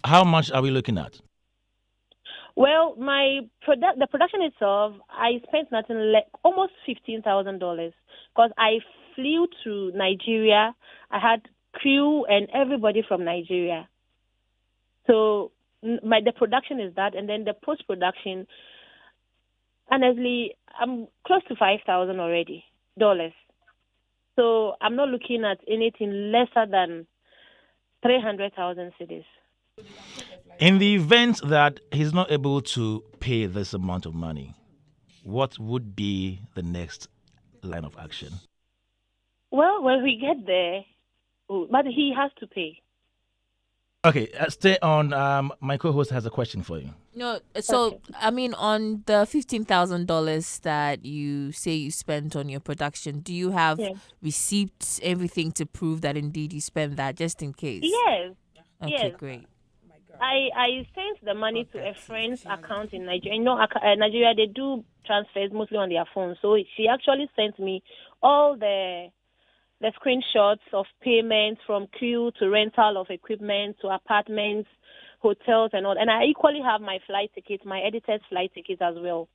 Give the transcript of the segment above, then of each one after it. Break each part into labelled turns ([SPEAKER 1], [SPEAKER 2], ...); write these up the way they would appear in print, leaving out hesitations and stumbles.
[SPEAKER 1] How much are we looking at?
[SPEAKER 2] Well, the production itself, I spent nothing like almost $15,000 because I flew to Nigeria. I had crew and everybody from Nigeria. So the production is that, and then the post production. Honestly, I'm close to 5,000 already dollars. So I'm not looking at anything lesser than 300,000 cities.
[SPEAKER 1] In the event that he's not able to pay this amount of money, what would be the next line of action?
[SPEAKER 2] Well, when we get there, but he has to pay.
[SPEAKER 1] Okay, stay on. My co-host has a question for you.
[SPEAKER 3] No, so
[SPEAKER 2] Okay.
[SPEAKER 3] I mean, on the $15,000 that you say you spent on your production, do you have
[SPEAKER 2] Yeah.
[SPEAKER 3] receipts, everything to prove that indeed you spent that, just in case?
[SPEAKER 2] Yes,
[SPEAKER 3] Okay,
[SPEAKER 2] yes.
[SPEAKER 3] great.
[SPEAKER 2] I sent the money to a friend's account in Nigeria. You know, Nigeria, they do transfers mostly on their phone. So she actually sent me all the screenshots of payments from crew to rental of equipment to apartments, hotels, and all. And I equally have my flight tickets, my editor's flight tickets as well.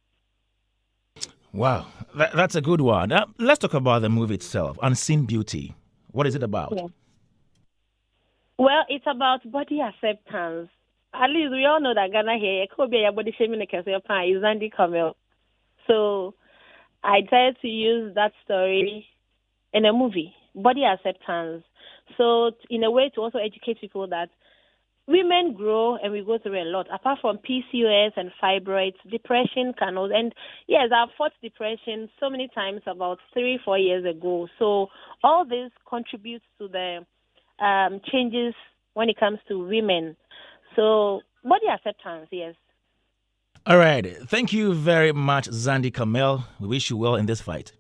[SPEAKER 1] Wow, that's a good one. Let's talk about the movie itself, Unseen Beauty. What is it about?
[SPEAKER 2] Yeah. Well, it's about body acceptance. At least we all know that Ghana here, it could be a body shaming is Xandy Kamel. So I decided to use that story in a movie, body acceptance. So in a way to also educate people that women grow and we go through a lot. Apart from PCOS and fibroids, depression can also, and yes, I've fought depression so many times about 3-4 years ago. So all this contributes to the changes when it comes to women. So body acceptance, yes.
[SPEAKER 1] All right, thank you very much, Xandy Kamel. We wish you well in this fight.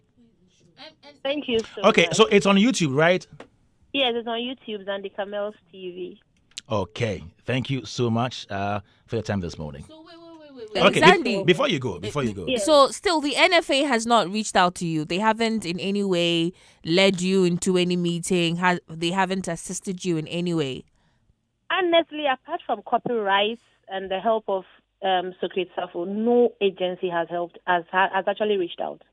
[SPEAKER 2] Thank you so
[SPEAKER 1] Okay,
[SPEAKER 2] much.
[SPEAKER 1] so it's on YouTube, right?
[SPEAKER 2] Yes, it's on YouTube, Zandy Kamel's TV.
[SPEAKER 1] Okay, thank you so much for your time this morning.
[SPEAKER 3] Wait.
[SPEAKER 1] Okay,
[SPEAKER 3] Xandy,
[SPEAKER 1] before you go.
[SPEAKER 2] Yeah.
[SPEAKER 3] so still the NFA has not reached out to you. They haven't in any way led you into any meeting. They haven't assisted you in any way.
[SPEAKER 2] Honestly, apart from copyrights and the help of Secret Safo, no agency has actually reached out.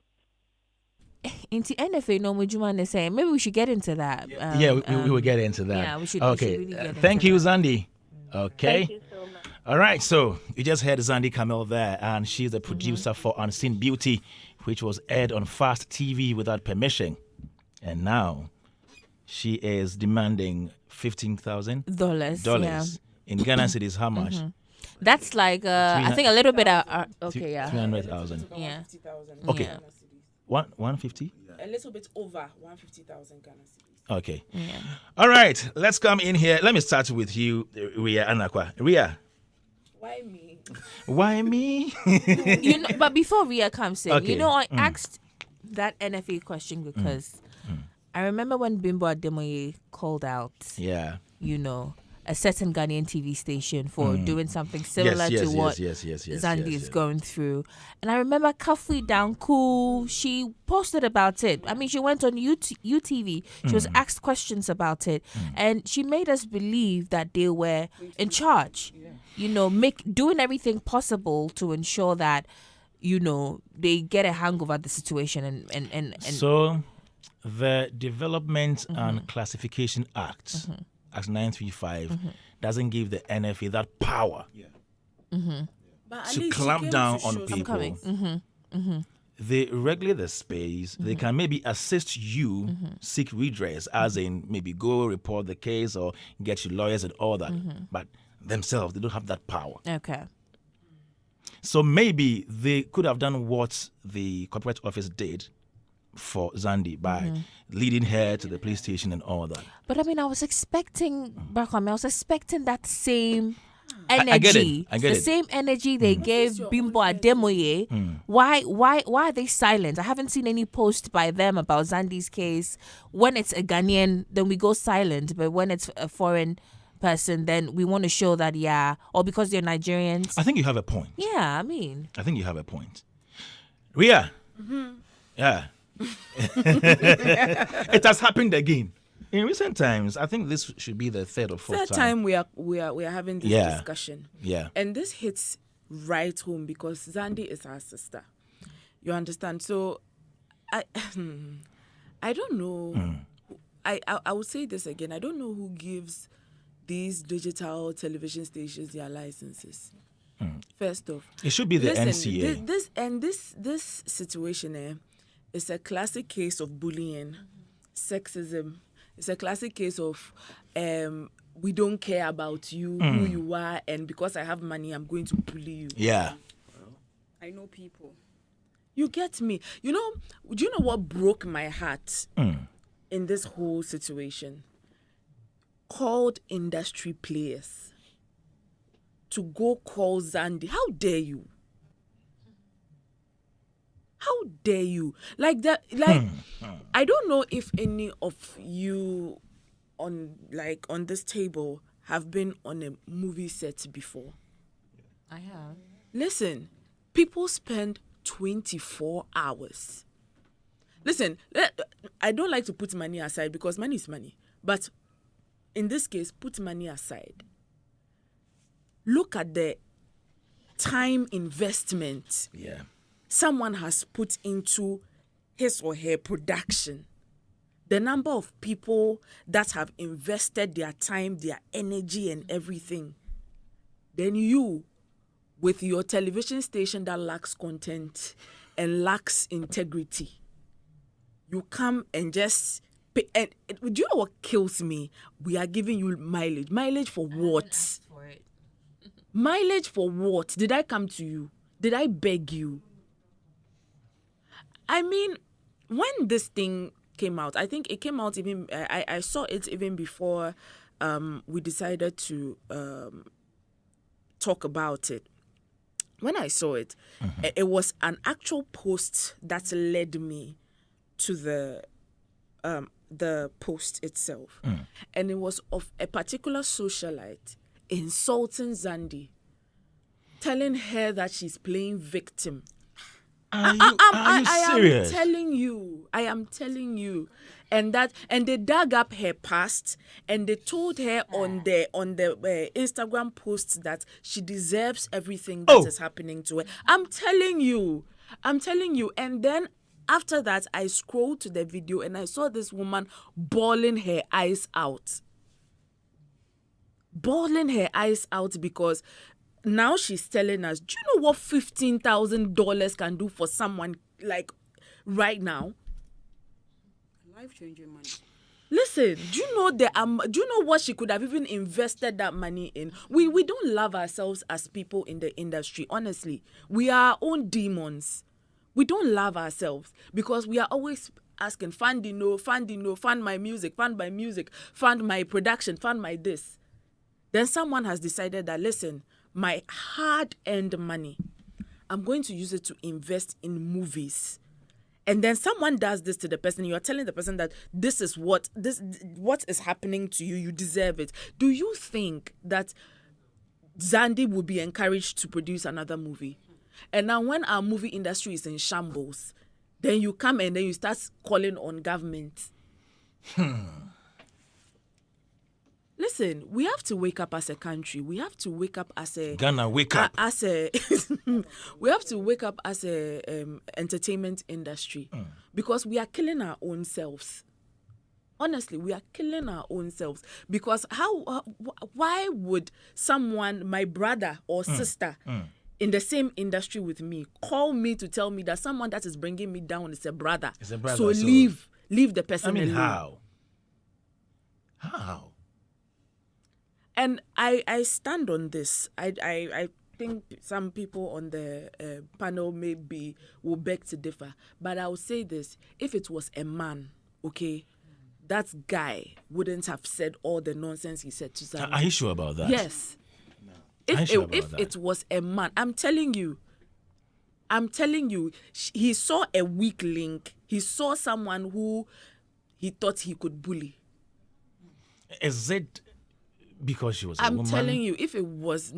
[SPEAKER 3] Into NFA, no Mujuma is saying maybe we should get into that.
[SPEAKER 1] Yeah, we will get into that.
[SPEAKER 3] Yeah, we should.
[SPEAKER 1] Okay,
[SPEAKER 3] We should really get
[SPEAKER 1] thank
[SPEAKER 3] into
[SPEAKER 1] you,
[SPEAKER 3] that.
[SPEAKER 1] Xandy. Okay.
[SPEAKER 2] Thank you so much.
[SPEAKER 1] All right, so you just heard Xandy Kamel there, and she's the producer for Unseen Beauty, which was aired on Fast TV without permission. And now she is demanding $15,000.
[SPEAKER 3] Yeah.
[SPEAKER 1] In Ghana cedis, how much?
[SPEAKER 3] That's like I think a little bit. Okay, yeah.
[SPEAKER 1] 300,000.
[SPEAKER 3] Yeah.
[SPEAKER 4] 150,000
[SPEAKER 1] Okay.
[SPEAKER 4] Ghana cedis.
[SPEAKER 1] 150?
[SPEAKER 4] A little bit over 150,000 Ghana cedis.
[SPEAKER 1] Okay.
[SPEAKER 3] Yeah.
[SPEAKER 1] All right, let's come in here. Let me start with you, Ria Anakwa. Ria,
[SPEAKER 4] Why me?
[SPEAKER 1] why me?
[SPEAKER 3] But before Ria comes in,
[SPEAKER 1] Okay.
[SPEAKER 3] I asked that NFA question because I remember when Bimbo Ademoye called out,
[SPEAKER 1] Yeah.
[SPEAKER 3] A certain Ghanaian TV station for doing something similar to what Xandy is going through. And I remember Kafui Danku, she posted about it. I mean, she went on UTV. She was asked questions about it. And she made us believe that they were in charge, doing everything possible to ensure that, they get a hang over the situation. And
[SPEAKER 1] So, the Development and Classification Act, Act 935, doesn't give the NFA that power
[SPEAKER 4] But at
[SPEAKER 1] to
[SPEAKER 4] least she
[SPEAKER 1] clamp
[SPEAKER 4] came
[SPEAKER 1] down
[SPEAKER 4] to
[SPEAKER 1] on
[SPEAKER 4] show
[SPEAKER 1] people.
[SPEAKER 3] coming.
[SPEAKER 1] They regulate the space. They can maybe assist you seek redress, as in maybe go report the case or get you lawyers and all that. But themselves, they don't have that power.
[SPEAKER 3] Okay.
[SPEAKER 1] So maybe they could have done what the corporate office did for Xandy by leading her to the police station and all that.
[SPEAKER 3] But I mean, I was expecting, Barkwame, I was expecting that same energy.
[SPEAKER 1] I get it.
[SPEAKER 3] The same energy they gave Bimbo Ademoye. Why are they silent? I haven't seen any post by them about Zandy's case. When it's a Ghanaian, then we go silent. But when it's a foreign person, then we want to show that, or because they're Nigerians.
[SPEAKER 1] I think you have a point.
[SPEAKER 3] Yeah, I mean.
[SPEAKER 1] I think you have a point. Ria. Yeah. It has happened again. In recent times, I think this should be the third or fourth time
[SPEAKER 4] we are having this discussion.
[SPEAKER 1] Yeah.
[SPEAKER 4] And this hits right home because Xandy is our sister. You understand? So I don't know. I will say this again. I don't know who gives these digital television stations their licenses. First off,
[SPEAKER 1] it should be the NCA.
[SPEAKER 4] This situation is a classic case of bullying, sexism. It's a classic case of we don't care about you, who you are, and because I have money, I'm going to bully you.
[SPEAKER 1] Yeah.
[SPEAKER 4] I know people. You get me? Do you know what broke my heart in this whole situation? Called industry players to go call Xandy. How dare you? How dare you? Like that, I don't know if any of you on this table have been on a movie set before.
[SPEAKER 3] I have.
[SPEAKER 4] Listen, people spend 24 hours. Listen, I don't like to put money aside because money is money. But in this case, put money aside. Look at the time investment someone has put into his or her production. The number of people that have invested their time, their energy and everything. Then you, with your television station that lacks content and lacks integrity, you come and just pay. And do you know what kills me? We are giving you mileage. Mileage for what? Mileage for what? Did I come to you? Did I beg you? I mean, when this thing came out, I think it came out even, I saw it even before we decided to talk about it. When I saw it, it was an actual post that led me to the post itself. And it was of a particular socialite insulting Xandy, telling her that she's playing victim.
[SPEAKER 1] Are you serious?
[SPEAKER 4] I am telling you. And they dug up her past and they told her on the Instagram posts that she deserves everything that is happening to her. I'm telling you. And then after that, I scrolled to the video and I saw this woman bawling her eyes out. Because now she's telling us, do you know what $15,000 can do for someone like right now?
[SPEAKER 5] Life-changing money.
[SPEAKER 4] Listen, do you know what she could have even invested that money in? We don't love ourselves as people in the industry, honestly. We are our own demons. We don't love ourselves because we are always asking, fund my music, fund my production, fund my this. Then someone has decided that, listen, my hard-earned money, I'm going to use it to invest in movies. And then someone does this to the person. You are telling the person that this is what is happening to you. You deserve it. Do you think that Xandy will be encouraged to produce another movie? And now when our movie industry is in shambles, then you come and then you start calling on government. Listen, we have to wake up as a country. We have to wake up as a
[SPEAKER 1] Ghana. Wake up
[SPEAKER 4] we have to wake up as a entertainment industry because we are killing our own selves. Honestly, we are killing our own selves because why would someone, my brother or sister, in the same industry with me, call me to tell me that someone that is bringing me down is a brother? So leave the person alone.
[SPEAKER 1] How?
[SPEAKER 4] And I stand on this. I think some people on the panel maybe will beg to differ. But I will say this. If it was a man, okay, that guy wouldn't have said all the nonsense he said to Xandy.
[SPEAKER 1] Are you sure about that?
[SPEAKER 4] Yes. If it was a man, I'm telling you, he saw a weak link. He saw someone who he thought he could bully.
[SPEAKER 1] Is it because she was a woman?
[SPEAKER 4] I'm telling you, if it was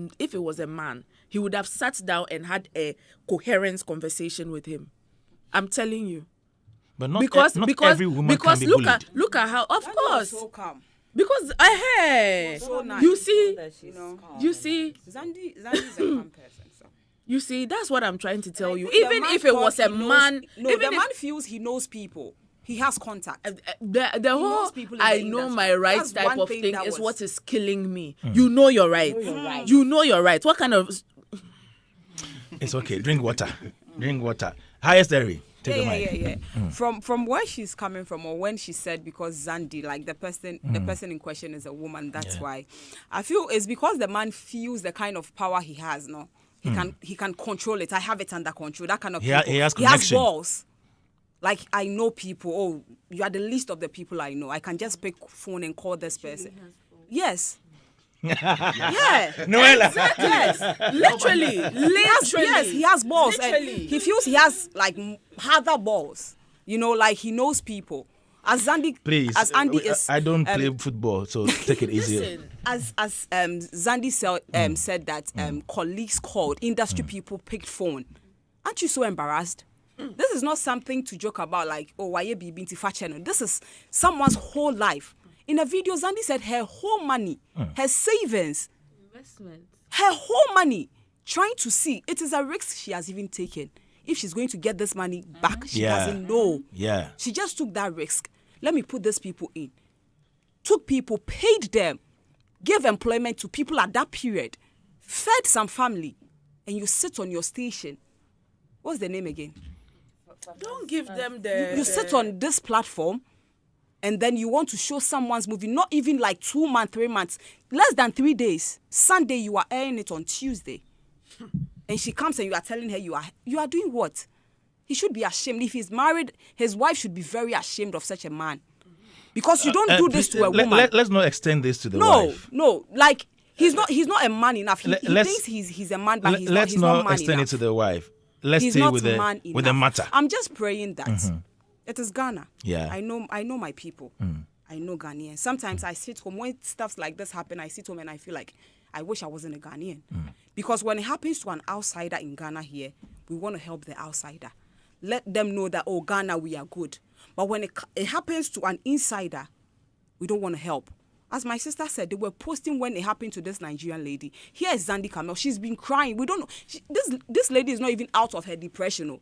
[SPEAKER 4] a man, he would have sat down and had a coherent conversation with him. I'm telling you.
[SPEAKER 1] But not
[SPEAKER 4] because
[SPEAKER 1] every woman can be bullied.
[SPEAKER 4] Look at how, of course.
[SPEAKER 5] So calm.
[SPEAKER 4] Because
[SPEAKER 5] So nice.
[SPEAKER 4] you see,
[SPEAKER 5] Xandy is a calm person. So.
[SPEAKER 4] You see, that's what I'm trying to tell you. Even if it was a man,
[SPEAKER 5] the man feels he knows people. He has contact.
[SPEAKER 4] The whole I know my rights type of thing is what is killing me. You know your rights. You know your rights. What kind of?
[SPEAKER 1] It's okay. Drink water. Drink water. Highest Eri.
[SPEAKER 5] Yeah. From where she's coming from, or when she said because Xandy, like the person in question is a woman. That's why I feel it's because the man feels the kind of power he has. No, he can control it. I have it under control. That kind of
[SPEAKER 1] he has
[SPEAKER 5] balls. Like I know people. Oh, you are the least of the people I know. I can just pick phone and call this person. Yes. Yeah.
[SPEAKER 1] Noella.
[SPEAKER 5] Yes. Literally. Yes, he has balls.
[SPEAKER 4] Literally.
[SPEAKER 5] And he feels he has like other balls. You know, like he knows people. As Xandy,
[SPEAKER 1] please.
[SPEAKER 5] As Andy is,
[SPEAKER 1] I don't play football, so take it easy.
[SPEAKER 5] As Xandy said that colleagues called, industry people picked phone. Aren't you so embarrassed? This is not something to joke about. Like, oh, why you be binti facheno? This is someone's whole life. In a video, Xandy said her whole money, her savings,
[SPEAKER 3] investment,
[SPEAKER 5] her whole money, trying to see. It is a risk she has even taken. If she's going to get this money back, she doesn't know.
[SPEAKER 1] Yeah.
[SPEAKER 5] She just took that risk. Let me put these people in. Took people, paid them, gave employment to people at that period, fed some family, and you sit on your station. What's the name again?
[SPEAKER 4] Don't give them the...
[SPEAKER 5] You sit on this platform, and then you want to show someone's movie, not even like 2 months, 3 months, less than 3 days. Sunday, you are airing it on Tuesday. And she comes and you are telling her you are doing what? He should be ashamed. If he's married, his wife should be very ashamed of such a man. Because you don't do this to a woman.
[SPEAKER 1] Let's not extend this to the wife.
[SPEAKER 5] No. Like, he's not a man enough. He thinks he's a man, but he's not man enough.
[SPEAKER 1] Let's not extend it to the wife. Let's stay with the matter.
[SPEAKER 5] I'm just praying that it is Ghana.
[SPEAKER 1] Yeah.
[SPEAKER 5] I know my people. I know Ghanaians. Sometimes I sit home when stuff like this happen. I sit home and I feel like I wish I wasn't a Ghanaian. Because when it happens to an outsider in Ghana here, we want to help the outsider. Let them know that, oh, Ghana, we are good. But when it happens to an insider, we don't want to help. As my sister said, they were posting when it happened to this Nigerian lady. Here is Xandy Kamel. She's been crying. We don't know. This lady is not even out of her depression. No.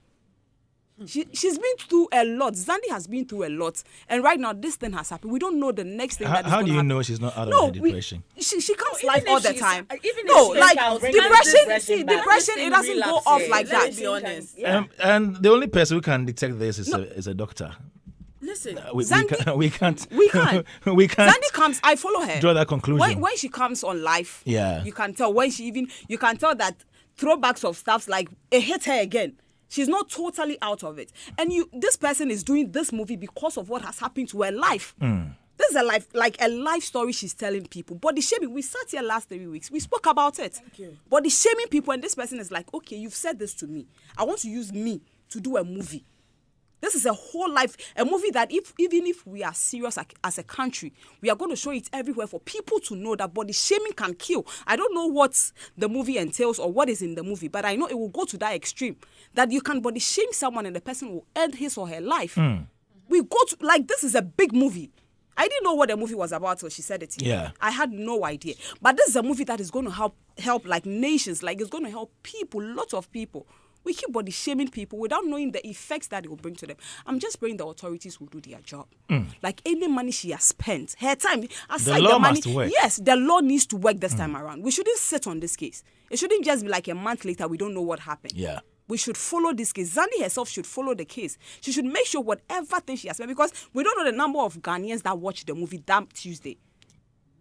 [SPEAKER 5] She's been through a lot. Xandy has been through a lot. And right now, this thing has happened. We don't know the next thing that is going to happen.
[SPEAKER 1] How do you know she's not out of her depression?
[SPEAKER 5] She comes live all the time.
[SPEAKER 4] Depression,
[SPEAKER 5] it doesn't go off like that.
[SPEAKER 4] Let's be honest.
[SPEAKER 1] And the only person who can detect this is a doctor.
[SPEAKER 4] Listen,
[SPEAKER 1] we can't.
[SPEAKER 5] Xandy comes. I follow her.
[SPEAKER 1] Draw that conclusion.
[SPEAKER 5] When she comes on live,
[SPEAKER 1] yeah,
[SPEAKER 5] you can tell you can tell that throwbacks of stuff like it hit her again. She's not totally out of it. And this person is doing this movie because of what has happened to her life. This is a life story she's telling people. Body shaming. We sat here last 3 weeks. We spoke about it. Body shaming people, and this person is like, okay, you've said this to me. I want to use me to do a movie. This is a whole life, a movie that even if we are serious as a country, we are going to show it everywhere for people to know that body shaming can kill. I don't know what the movie entails or what is in the movie, but I know it will go to that extreme, that you can body shame someone and the person will end his or her life. We go to, like, this is a big movie. I didn't know what the movie was about till she said it to me.
[SPEAKER 1] Yeah.
[SPEAKER 5] I had no idea. But this is a movie that is going to help like nations, like it's going to help people, lots of people. We keep body shaming people without knowing the effects that it will bring to them. I'm just praying the authorities will do their job. Like any money she has spent, her time, aside
[SPEAKER 1] the law
[SPEAKER 5] money,
[SPEAKER 1] must work.
[SPEAKER 5] Yes, the law needs to work this time around. We shouldn't sit on this case. It shouldn't just be like a month later, we don't know what happened.
[SPEAKER 1] Yeah.
[SPEAKER 5] We should follow this case. Xandy herself should follow the case. She should make sure whatever thing she has spent, because we don't know the number of Ghanaians that watched the movie that Tuesday.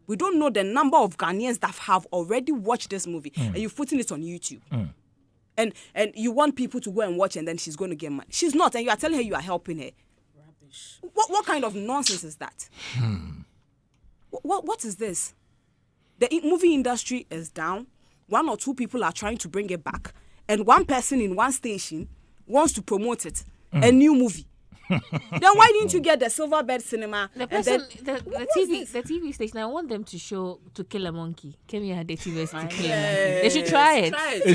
[SPEAKER 5] We don't know the number of Ghanaians that have already watched this movie, and you're putting it on YouTube. And you want people to go and watch, and then she's going to get money. She's not, and you are telling her you are helping her. Rubbish. What kind of nonsense is that? What is this? The movie industry is down. 1 or 2 people are trying to bring it back. And one person in one station wants to promote it. A new movie. Then why didn't you get the Silverbird Cinema?
[SPEAKER 3] The person, the TV station, I want them to show To Kill a Monkey. Kemi Adetiwe to Kill a Monkey. They should try it. They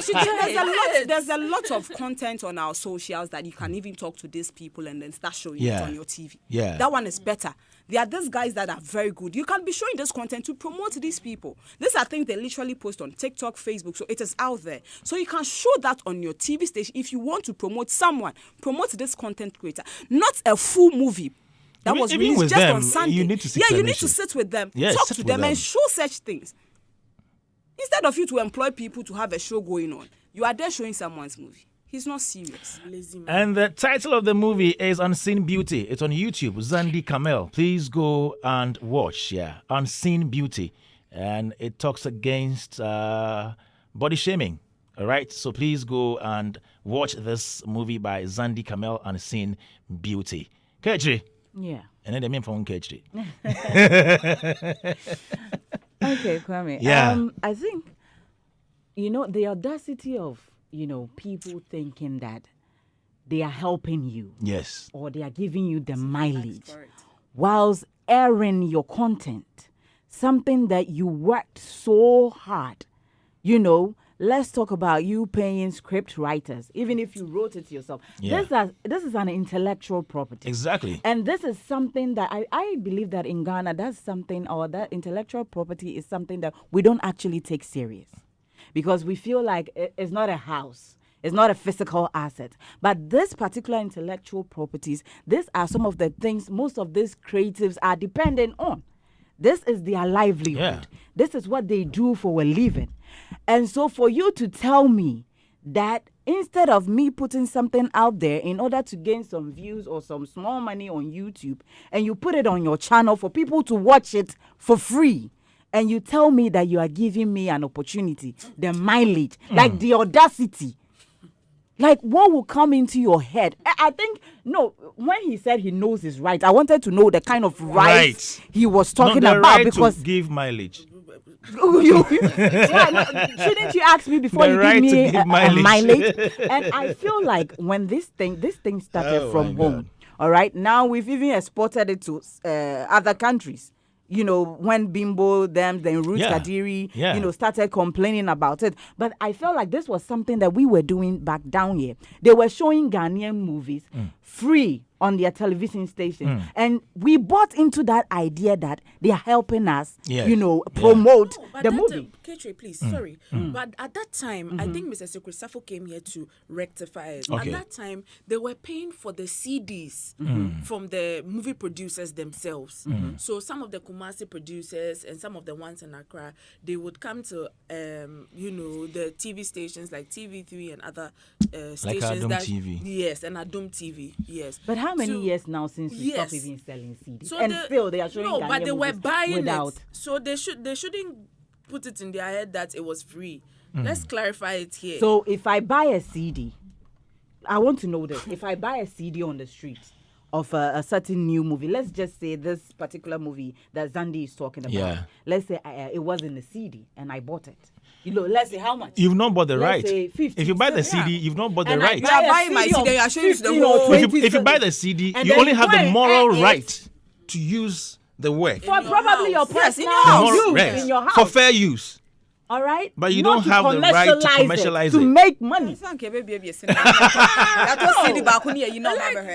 [SPEAKER 3] should try it.
[SPEAKER 5] There's a lot of content on our socials that you can even talk to these people and then start showing it on your TV.
[SPEAKER 1] Yeah.
[SPEAKER 5] That one is better. There are these guys that are very good. You can be showing this content to promote these people. These are things they literally post on TikTok, Facebook, so it is out there. So you can show that on your TV station if you want to promote someone. Promote this content creator. Not a full movie that was released just on Sunday.
[SPEAKER 1] You need to sit
[SPEAKER 5] you need to sit with them, talk to them, and show such things. Instead of you to employ people to have a show going on, you are there showing someone's movie. He's not serious.
[SPEAKER 4] Lazy man.
[SPEAKER 1] And the title of the movie is Unseen Beauty. It's on YouTube. Xandy Kamel. Please go and watch. Yeah, Unseen Beauty, and it talks against body shaming. All right, so please go and watch this movie by Xandy Kamel, Unseen Beauty. Kechri.
[SPEAKER 6] Yeah.
[SPEAKER 1] And then the main from Kechri.
[SPEAKER 6] Okay, Kwame.
[SPEAKER 1] Yeah.
[SPEAKER 6] I think, the audacity of people thinking that they are helping you.
[SPEAKER 1] Yes.
[SPEAKER 6] Or they are giving you the mileage whilst airing your content. Something that you worked so hard. Let's talk about you paying script writers, even if you wrote it yourself.
[SPEAKER 1] Yeah.
[SPEAKER 6] This is an intellectual property.
[SPEAKER 1] Exactly.
[SPEAKER 6] And this is something that I believe that in Ghana, that's something, or that intellectual property is something that we don't actually take serious. Because we feel like it's not a house. It's not a physical asset. But this particular intellectual properties, these are some of the things most of these creatives are dependent on. This is their livelihood.
[SPEAKER 1] Yeah.
[SPEAKER 6] This is what they do for a living. And so for you to tell me that instead of me putting something out there in order to gain some views or some small money on YouTube, and you put it on your channel for people to watch it for free, and you tell me that you are giving me an opportunity, the mileage, like the audacity, like what will come into your head? I think, when he said he knows his rights, I wanted to know the kind of rights he was talking about.
[SPEAKER 1] Right
[SPEAKER 6] because
[SPEAKER 1] to give mileage.
[SPEAKER 6] Shouldn't you ask me before you give me a mileage? And I feel like when this thing started from home, all right, now we've even exported it to other countries. When Bimbo, then Ruth Kadiri, started complaining about it. But I felt like this was something that we were doing back down here. They were showing Ghanaian movies free on their television station. And we bought into that idea that they are helping us, promote the movie.
[SPEAKER 4] Ketre, please, sorry. But at that time, I think Mr. Sekrisafo came here to rectify it.
[SPEAKER 1] Okay.
[SPEAKER 4] At that time, they were paying for the CDs from the movie producers themselves. So some of the Kumasi producers and some of the ones in Accra, they would come to, the TV stations like TV3 and other stations.
[SPEAKER 1] Like Adom TV.
[SPEAKER 4] Yes, and Adom TV, yes.
[SPEAKER 6] But how many years now since we stopped even selling CDs?
[SPEAKER 4] So
[SPEAKER 6] still they are showing
[SPEAKER 4] no, but they were buying
[SPEAKER 6] without.
[SPEAKER 4] it. So they shouldn't put it in their head that it was free. Let's clarify it here.
[SPEAKER 6] So if I buy a CD, I want to know this. If I buy a CD on the street of a certain new movie, let's just say this particular movie that Xandy is talking about.
[SPEAKER 1] Yeah.
[SPEAKER 6] Let's say it was in a CD and I bought it. Let's say how much?
[SPEAKER 1] You've not bought the right.
[SPEAKER 6] Say 50.
[SPEAKER 1] If you buy the CD, you've not bought the
[SPEAKER 6] And
[SPEAKER 1] right.
[SPEAKER 5] You are buying my CD, you are showing to the whole.
[SPEAKER 1] If you buy the CD,
[SPEAKER 6] and
[SPEAKER 1] you
[SPEAKER 6] then
[SPEAKER 1] only have the
[SPEAKER 6] go
[SPEAKER 1] moral
[SPEAKER 6] and
[SPEAKER 1] right to use the work.
[SPEAKER 6] For probably your personal use in your house.
[SPEAKER 1] For fair use.
[SPEAKER 6] All right?
[SPEAKER 1] But you
[SPEAKER 6] Not
[SPEAKER 1] don't have the right to commercialize
[SPEAKER 6] to
[SPEAKER 1] it.
[SPEAKER 6] make money.
[SPEAKER 5] And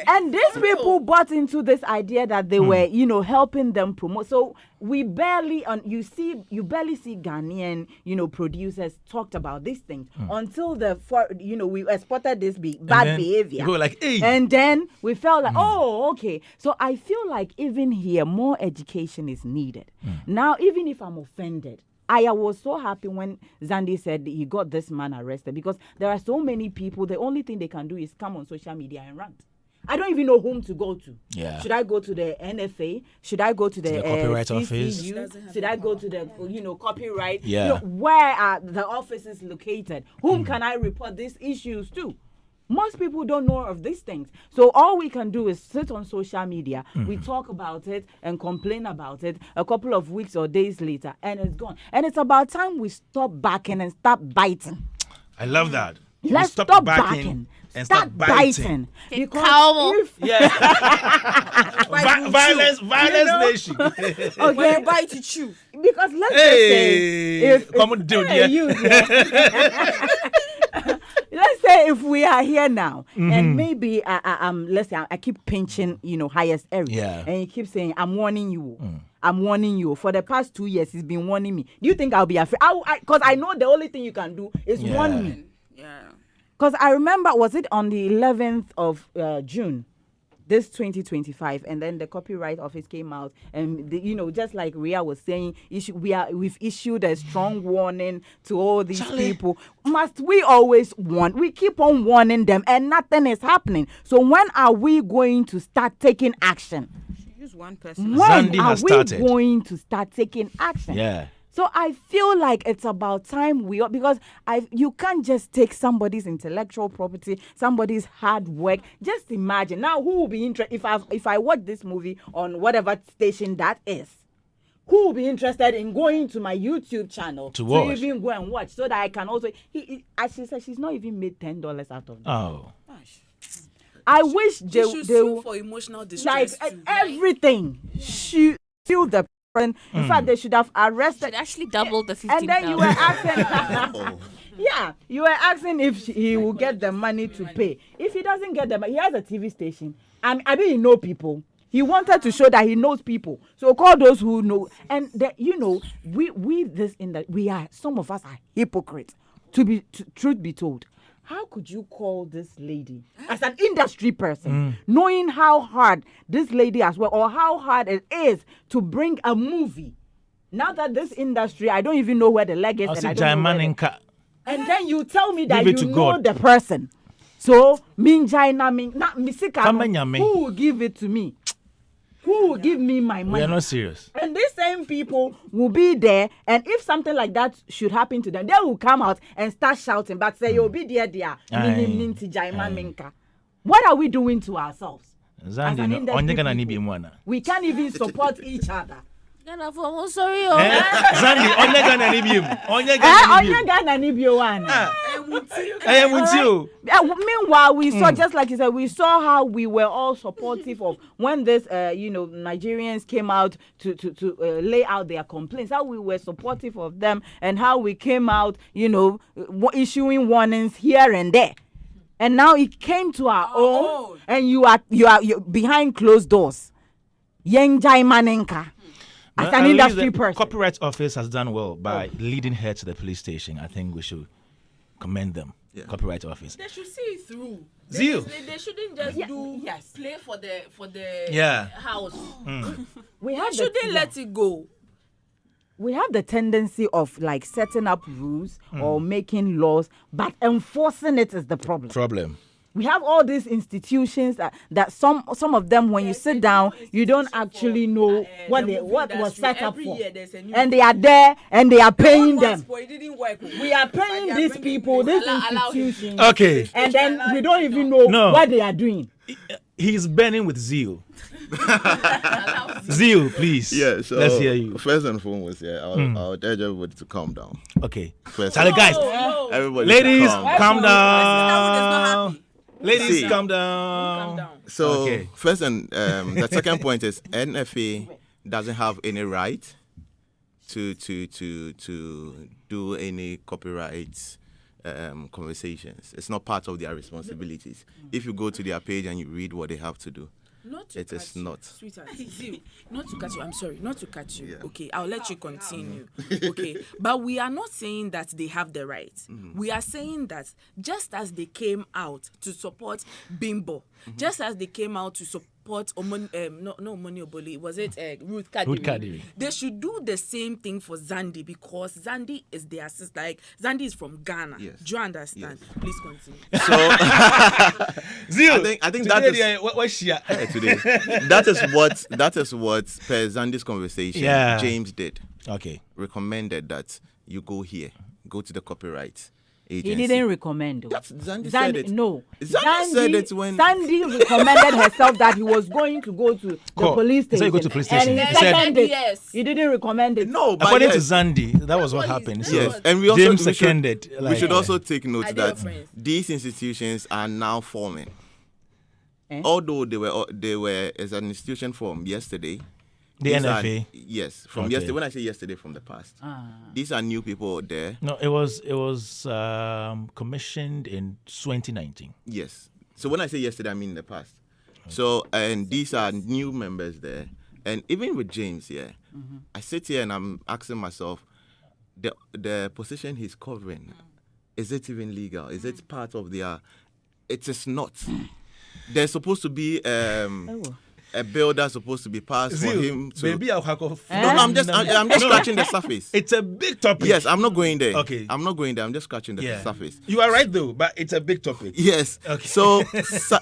[SPEAKER 6] And these people bought into this idea that they were, helping them promote. So we barely, you barely see Ghanaian, producers talked about these things until we exported this bad behavior.
[SPEAKER 1] You go like, hey.
[SPEAKER 6] And then we felt like, oh, okay. So I feel like even here, more education is needed. Now, even if I'm offended, I was so happy when Xandy said he got this man arrested, because there are so many people, the only thing they can do is come on social media and rant. I don't even know whom to go to.
[SPEAKER 1] Yeah.
[SPEAKER 6] Should I go to the NFA? Should I go to the
[SPEAKER 1] copyright
[SPEAKER 6] CCU?
[SPEAKER 1] office?
[SPEAKER 6] Should I go to the copyright?
[SPEAKER 1] Yeah.
[SPEAKER 6] Where are the offices located? Whom can I report these issues to? Most people don't know of these things. So all we can do is sit on social media. We talk about it and complain about it a couple of weeks or days later, and it's gone. And it's about time we stop backing and stop biting.
[SPEAKER 1] I love that.
[SPEAKER 6] Let's stop backing
[SPEAKER 1] and
[SPEAKER 6] start biting.
[SPEAKER 3] Because
[SPEAKER 1] violence nation.
[SPEAKER 5] When you bite, you chew.
[SPEAKER 6] Because let's just say, let's say if we are here now, and maybe let's say I keep pinching, highest area, and you keep saying, "I'm warning you." I'm warning you. For the past 2 years, he's been warning me. Do you think I'll be afraid? Because I know the only thing you can do is warn me.
[SPEAKER 5] Yeah.
[SPEAKER 6] Because I remember, was it on the 11th of June, this 2025, and then the Copyright Office came out, and just like Ria was saying, we've issued a strong warning to all these people. Must we always warn? We keep on warning them, and nothing is happening. So when are we going to start taking action?
[SPEAKER 5] Use one person.
[SPEAKER 6] When are we going to start taking action?
[SPEAKER 1] Yeah.
[SPEAKER 6] So I feel like it's about time because you can't just take somebody's intellectual property, somebody's hard work. Just imagine now who will be interested if I watch this movie on whatever station that is. Who will be interested in going to my YouTube channel
[SPEAKER 1] to
[SPEAKER 6] even go and watch so that I can also? As she said, she's not even made $10 out of this.
[SPEAKER 1] Oh.
[SPEAKER 6] I wish they
[SPEAKER 4] should sue for emotional distress.
[SPEAKER 6] Like everything. She sue the person. In fact, they should have arrested.
[SPEAKER 3] Should actually double the 15,000.
[SPEAKER 6] And then you were asking. You were asking if he will get the money to pay. If he doesn't get the money, he has a TV station. I mean, he know people. He wanted to show that he knows people. So call those who know. And some of us are hypocrites. Truth be told. How could you call this lady as an industry person, knowing how hard this lady has worked or how hard it is to bring a movie? Now that this industry, I don't even know where the leg is. And then you tell me that you know the person. So, who will give it to me? Who will give me my money?
[SPEAKER 1] We are not serious.
[SPEAKER 6] And these same people will be there, and if something like that should happen to them, they will come out and start shouting, but say, you'll be there. What are we doing to ourselves?
[SPEAKER 1] Xandy,
[SPEAKER 6] we can't even support each other.
[SPEAKER 3] Sorry,
[SPEAKER 1] Xandy,
[SPEAKER 6] meanwhile, we saw, just like you said, we saw how we were all supportive of when this, Nigerians came out to lay out their complaints. How we were supportive of them, and how we came out, issuing warnings here and there. And now it came to our own, and you are behind closed doors. Yang Jai Manenka. As an industry person.
[SPEAKER 1] Copyright Office has done well by leading her to the police station. I think we should commend them. Yeah. Copyright Office.
[SPEAKER 4] They should see it through.
[SPEAKER 1] Zeal.
[SPEAKER 4] They shouldn't just play for the house.
[SPEAKER 6] We
[SPEAKER 4] shouldn't let it go.
[SPEAKER 6] We have the tendency of setting up rules or making laws, but enforcing it is the problem. We have all these institutions that some of them, when you sit down, you don't actually know what was set up for. And they are there and they are paying them. We are paying these people, these institutions.
[SPEAKER 1] Okay.
[SPEAKER 6] And then we don't even know what they are doing.
[SPEAKER 1] He's burning with zeal. Zeal, please.
[SPEAKER 7] Yeah, so
[SPEAKER 1] let's hear you.
[SPEAKER 7] First and foremost, I'll urge everybody to calm down.
[SPEAKER 1] Okay.
[SPEAKER 7] Charlie,
[SPEAKER 1] guys.
[SPEAKER 7] Everybody,
[SPEAKER 1] ladies, calm down. Ladies, calm down.
[SPEAKER 7] So, first and the second point is NFA doesn't have any right to do any copyright conversations. It's not part of their responsibilities. If you go to their page and you read what they have to do, it is not.
[SPEAKER 4] Sweetheart, not to cut you. I'm sorry, not to cut you. Yeah. Okay, I'll let you continue. Okay, but we are not saying that they have the right. Mm-hmm. We are saying that just as they came out to support Bimbo, just as they came out to support Omoni Oboli, was it Ruth Kadiri? They should do the same thing for Xandy, because Xandy is their sister. Xandy is from Ghana. Yes. Do you understand? Yes. Please continue.
[SPEAKER 7] So, I think that is
[SPEAKER 1] what's she
[SPEAKER 7] today. That is what per Xandy's conversation James did.
[SPEAKER 1] Okay.
[SPEAKER 7] Recommended that you go to the copyright agency.
[SPEAKER 6] He didn't recommend.
[SPEAKER 7] Xandy said it.
[SPEAKER 6] No.
[SPEAKER 7] Xandy said it when
[SPEAKER 6] Xandy recommended herself that he was going to go to the police station.
[SPEAKER 1] So you go to police station.
[SPEAKER 6] And
[SPEAKER 1] He said
[SPEAKER 4] yes.
[SPEAKER 6] He didn't recommend it.
[SPEAKER 7] No, but
[SPEAKER 1] according to Xandy, that was what happened. So
[SPEAKER 7] yes, and we also
[SPEAKER 1] James seconded.
[SPEAKER 7] We should also take note that
[SPEAKER 4] friends.
[SPEAKER 7] these institutions are now forming.
[SPEAKER 6] Eh?
[SPEAKER 7] Although they were as an institution formed yesterday.
[SPEAKER 1] The NFA.
[SPEAKER 7] Yes, from
[SPEAKER 1] Okay.
[SPEAKER 7] yesterday. When I say yesterday, from the past. These are new people there.
[SPEAKER 1] No, it was commissioned in 2019.
[SPEAKER 7] Yes. So when I say yesterday, I mean in the past. So, and these are new members there. And even with James here, I sit here and I'm asking myself, the position he's covering, is it even legal? Is it part of their... It is not. There's supposed to be a bill that's supposed to be passed for him to...
[SPEAKER 1] Baby, I'll hack off.
[SPEAKER 7] No, I'm just scratching the surface.
[SPEAKER 1] It's a big topic.
[SPEAKER 7] Yes, I'm not going there.
[SPEAKER 1] Okay.
[SPEAKER 7] I'm not going there. I'm just scratching the surface.
[SPEAKER 1] You are right, though, but it's a big topic.
[SPEAKER 7] Yes.
[SPEAKER 1] Okay.
[SPEAKER 7] So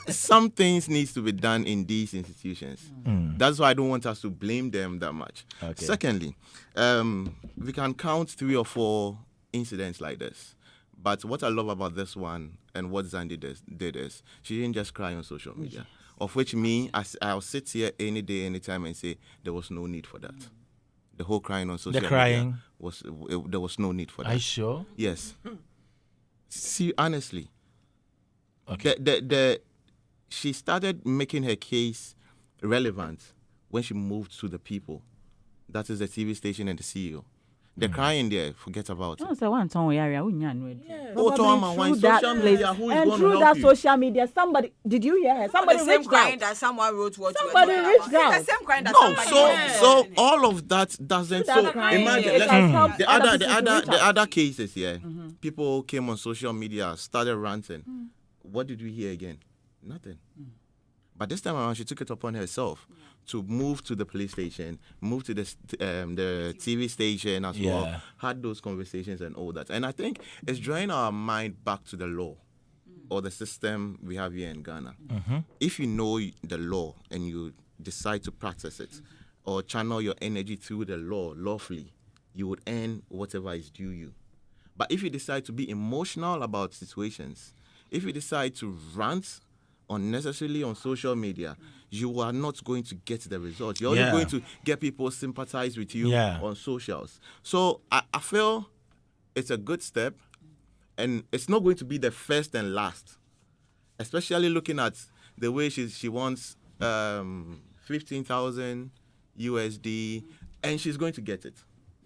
[SPEAKER 7] some things needs to be done in these institutions. That's why I don't want us to blame them that much.
[SPEAKER 1] Okay.
[SPEAKER 7] Secondly, we can count 3 or 4 incidents like this. But what I love about this one and what Xandy did is she didn't just cry on social media. Of which I'll sit here any day, anytime and say there was no need for that. The whole crying on social media there was no need for that.
[SPEAKER 1] Are you sure?
[SPEAKER 7] Yes. See, honestly.
[SPEAKER 1] Okay.
[SPEAKER 7] She started making her case relevant when she moved to the people. That is the TV station and the CEO. The crying there, forget about it.
[SPEAKER 6] Through that social media, somebody, did you hear her? Somebody
[SPEAKER 5] the same
[SPEAKER 6] reached
[SPEAKER 5] crying
[SPEAKER 6] out.
[SPEAKER 5] that someone wrote what
[SPEAKER 6] Somebody
[SPEAKER 5] you were
[SPEAKER 6] reached
[SPEAKER 5] talking about.
[SPEAKER 6] out.
[SPEAKER 5] The same crying that
[SPEAKER 7] No,
[SPEAKER 5] somebody
[SPEAKER 7] so all of that doesn't. So imagine
[SPEAKER 6] The
[SPEAKER 7] the other cases here. People came on social media, started ranting. What did we hear again? Nothing. But this time around, she took it upon herself to move to the police station, move to the TV station as well, had those conversations and all that. And I think it's drawing our mind back to the law or the system we have here in Ghana. If you know the law and you decide to practice it or channel your energy through the law lawfully, you would earn whatever is due you. But if you decide to be emotional about situations, if you decide to rant unnecessarily on social media, you are not going to get the results. You're only going to get people sympathize with you on socials. So I feel it's a good step, and it's not going to be the first and last, especially looking at the way she wants 15,000 USD, and she's going to get it.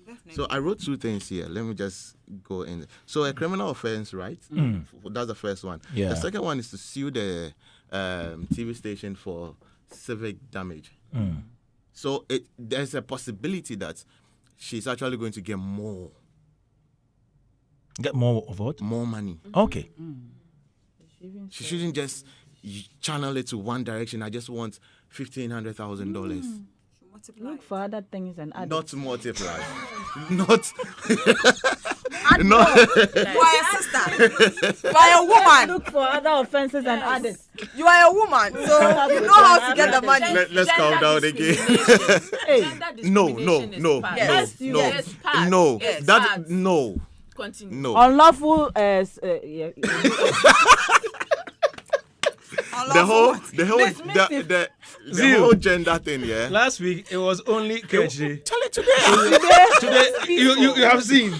[SPEAKER 7] Definitely. So I wrote 2 things here. Let me just go in. So a criminal offense, right? That's the first one.
[SPEAKER 1] Yeah.
[SPEAKER 7] The second one is to sue the TV station for civic damage. So there's a possibility that she's actually going to get more.
[SPEAKER 1] Get more of what?
[SPEAKER 7] More money.
[SPEAKER 1] Okay.
[SPEAKER 7] She shouldn't just channel it to one direction. I just want $1,500,000.
[SPEAKER 6] Look for other things and others.
[SPEAKER 7] Not multiply. Not.
[SPEAKER 5] You are a sister. You are a woman.
[SPEAKER 6] Look for other offenses and others.
[SPEAKER 5] You are a woman, so you know how to get the money.
[SPEAKER 7] Let's calm down again. No.
[SPEAKER 5] Yes.
[SPEAKER 7] No.
[SPEAKER 4] Yes.
[SPEAKER 7] That no.
[SPEAKER 4] Continue.
[SPEAKER 7] No.
[SPEAKER 6] Unlawful.
[SPEAKER 7] The whole gender thing, yeah.
[SPEAKER 1] Last week it was only Kechi.
[SPEAKER 7] Tell it today.
[SPEAKER 1] Today you have seen.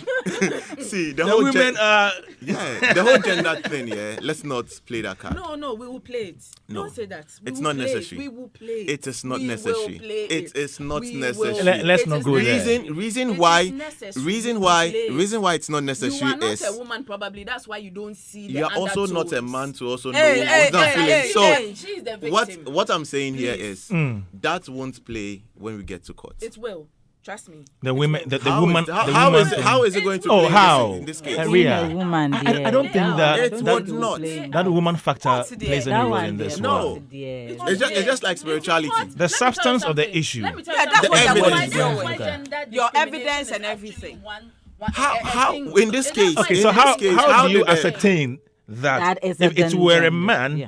[SPEAKER 7] See
[SPEAKER 1] The women are.
[SPEAKER 7] Yeah, the whole gender thing, yeah. Let's not play that card.
[SPEAKER 4] No, we will play it.
[SPEAKER 7] No.
[SPEAKER 4] Don't say that.
[SPEAKER 7] It's not necessary.
[SPEAKER 4] We will play it.
[SPEAKER 7] It is not
[SPEAKER 4] We
[SPEAKER 7] necessary.
[SPEAKER 4] will play
[SPEAKER 7] It is not
[SPEAKER 4] We
[SPEAKER 7] necessary.
[SPEAKER 4] will.
[SPEAKER 1] Let's not go there.
[SPEAKER 7] Reason why it's not
[SPEAKER 4] You
[SPEAKER 7] necessary
[SPEAKER 4] are not
[SPEAKER 7] is
[SPEAKER 4] a woman, probably. That's why you don't see the
[SPEAKER 7] you are also not a
[SPEAKER 4] undertones.
[SPEAKER 7] man to also know what's that feeling. So
[SPEAKER 4] She's the victim.
[SPEAKER 7] what I'm saying here is
[SPEAKER 1] Mm.
[SPEAKER 7] that won't play when we get to court.
[SPEAKER 4] It will. Trust me.
[SPEAKER 1] The women, the
[SPEAKER 7] How
[SPEAKER 1] woman,
[SPEAKER 7] is-
[SPEAKER 1] the
[SPEAKER 7] how
[SPEAKER 1] woman
[SPEAKER 7] is
[SPEAKER 1] thing.
[SPEAKER 7] how is it going to
[SPEAKER 1] Oh,
[SPEAKER 7] play
[SPEAKER 1] how?
[SPEAKER 7] in this case?
[SPEAKER 6] Being
[SPEAKER 1] Ria.
[SPEAKER 6] a woman,
[SPEAKER 1] I don't think that
[SPEAKER 7] It would not.
[SPEAKER 1] that woman factor
[SPEAKER 5] What's the-
[SPEAKER 1] plays any
[SPEAKER 6] that
[SPEAKER 1] role
[SPEAKER 6] one
[SPEAKER 1] in this
[SPEAKER 6] there,
[SPEAKER 1] one.
[SPEAKER 7] No.
[SPEAKER 6] dear.
[SPEAKER 7] It's just like spirituality.
[SPEAKER 1] The substance of the issue.
[SPEAKER 4] Let me tell
[SPEAKER 5] Yeah,
[SPEAKER 4] you
[SPEAKER 5] that's
[SPEAKER 4] something.
[SPEAKER 7] what
[SPEAKER 4] Why
[SPEAKER 7] they're going
[SPEAKER 4] why
[SPEAKER 1] with.
[SPEAKER 4] gender
[SPEAKER 5] Your
[SPEAKER 4] discrimination
[SPEAKER 5] evidence
[SPEAKER 4] is
[SPEAKER 5] and
[SPEAKER 4] actually
[SPEAKER 5] everything.
[SPEAKER 7] How in this case?
[SPEAKER 1] Okay,
[SPEAKER 7] in
[SPEAKER 1] so
[SPEAKER 7] this
[SPEAKER 1] how
[SPEAKER 7] case,
[SPEAKER 1] do you
[SPEAKER 7] did the-
[SPEAKER 1] ascertain that
[SPEAKER 6] That is
[SPEAKER 1] if it were a man,
[SPEAKER 6] Yeah.